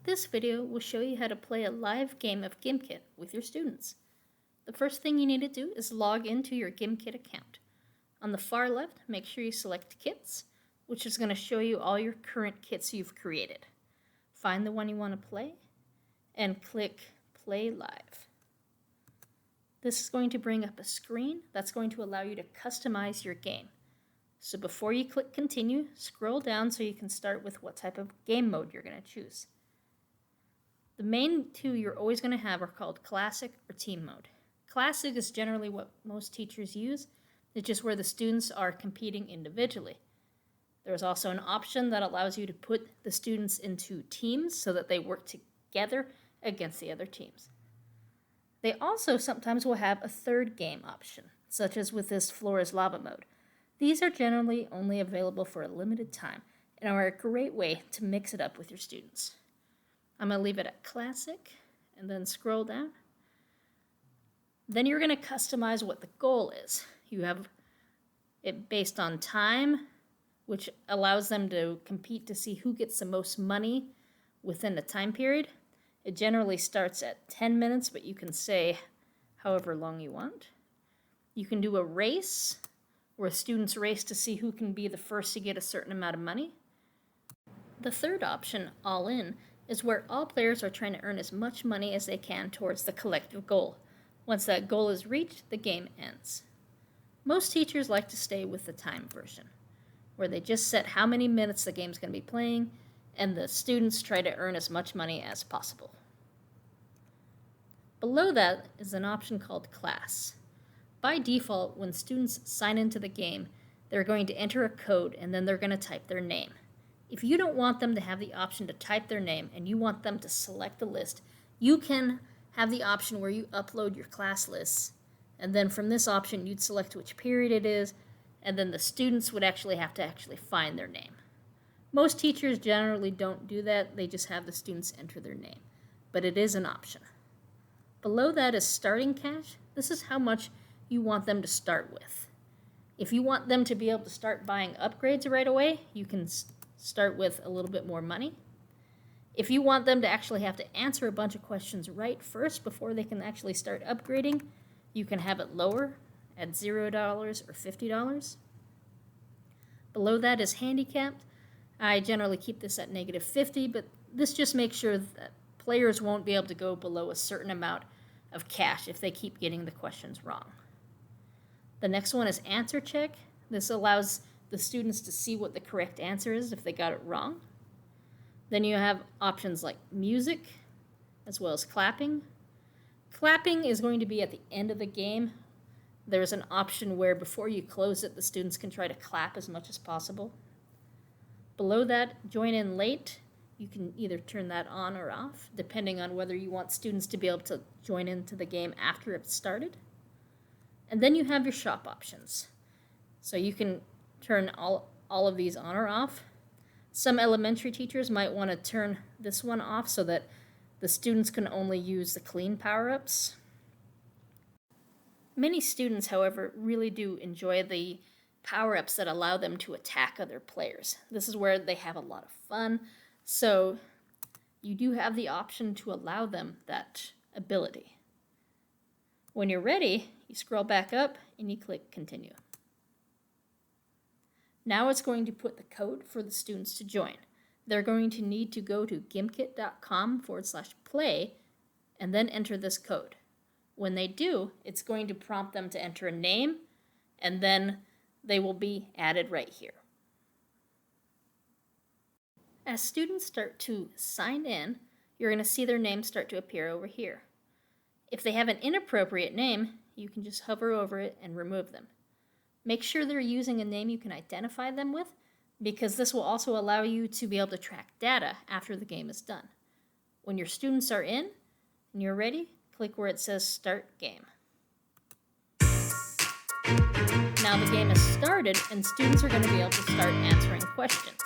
This video will show you how to play a live game of Gimkit with your students. The first thing you need to do is log into your Gimkit account. On the far left, make sure you select Kits, which is going to show you all your current kits you've created. Find the one you want to play and click Play Live. This is going to bring up a screen that's going to allow you to customize your game. So before you click Continue, scroll down so you can start with what type of game mode you're going to choose. The main two you're always going to have are called Classic or Team Mode. Classic is generally what most teachers use. It's just where the students are competing individually. There's also an option that allows you to put the students into teams so that they work together against the other teams. They also sometimes will have a third game option, such as with this Floor is Lava mode. These are generally only available for a limited time and are a great way to mix it up with your students. I'm going to leave it at Classic and then scroll down. Then you're going to customize what the goal is. You have it based on time, which allows them to compete to see who gets the most money within the time period. It generally starts at 10 minutes, but you can say however long you want. You can do a race where students race to see who can be the first to get a certain amount of money. The third option, All In, is where all players are trying to earn as much money as they can towards the collective goal. Once that goal is reached, the game ends. Most teachers like to stay with the time version, where they just set how many minutes the game's going to be playing, and the students try to earn as much money as possible. Below that is an option called Class. By default, when students sign into the game, they're going to enter a code and then they're going to type their name. If you don't want them to have the option to type their name and you want them to select a list, you can have the option where you upload your class lists, and then from this option you'd select which period it is, and then the students would actually have to find their name. Most teachers generally don't do that, they just have the students enter their name, but it is an option. Below that is starting cash. This is how much you want them to start with. If you want them to be able to start buying upgrades right away, you can start with a little bit more money. If you want them to actually have to answer a bunch of questions right first before they can actually start upgrading, you can have it lower at $0 or $50. Below that is handicapped. I generally keep this at -50, but this just makes sure that players won't be able to go below a certain amount of cash if they keep getting the questions wrong. The next one is answer check. This allows the students to see what the correct answer is if they got it wrong. Then you have options like music, as well as clapping. Clapping is going to be at the end of the game. There's an option where before you close it, the students can try to clap as much as possible. Below that, join in late. You can either turn that on or off, depending on whether you want students to be able to join into the game after it's started. And then you have your shop options. So you can turn all of these on or off. Some elementary teachers might want to turn this one off so that the students can only use the clean power-ups. Many students, however, really do enjoy the power-ups that allow them to attack other players. This is where they have a lot of fun, so you do have the option to allow them that ability. When you're ready, you scroll back up and you click Continue. Now it's going to put the code for the students to join. They're going to need to go to gimkit.com/play and then enter this code. When they do, it's going to prompt them to enter a name, and then they will be added right here. As students start to sign in, you're going to see their names start to appear over here. If they have an inappropriate name, you can just hover over it and remove them. Make sure they're using a name you can identify them with, because this will also allow you to be able to track data after the game is done. When your students are in and you're ready, click where it says Start Game. Now the game has started and students are going to be able to start answering questions.